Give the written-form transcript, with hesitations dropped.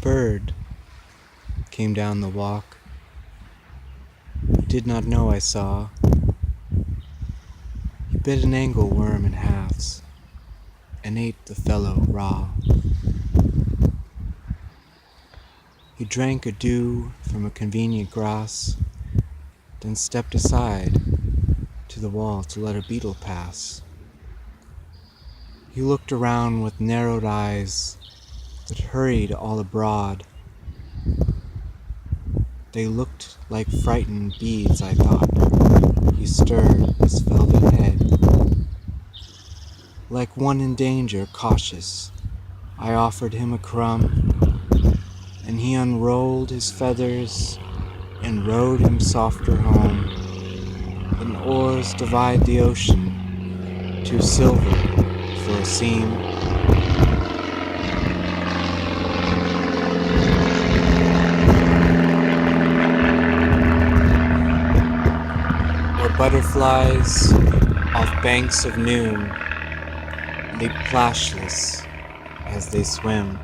bird came down the walk. He did not know I saw. He bit an angleworm in halves and ate the fellow raw. He drank a dew from a convenient grass, then stepped aside to the wall to let a beetle pass. He looked around with narrowed eyes that hurried all abroad. They looked like frightened beads, I thought. He stirred his velvet head. Like one in danger, cautious, I offered him a crumb, and he unrolled his feathers and rowed him softer home. And oars divide the ocean, to silver for a seam. Where butterflies off banks of noon leap plashless as they swim.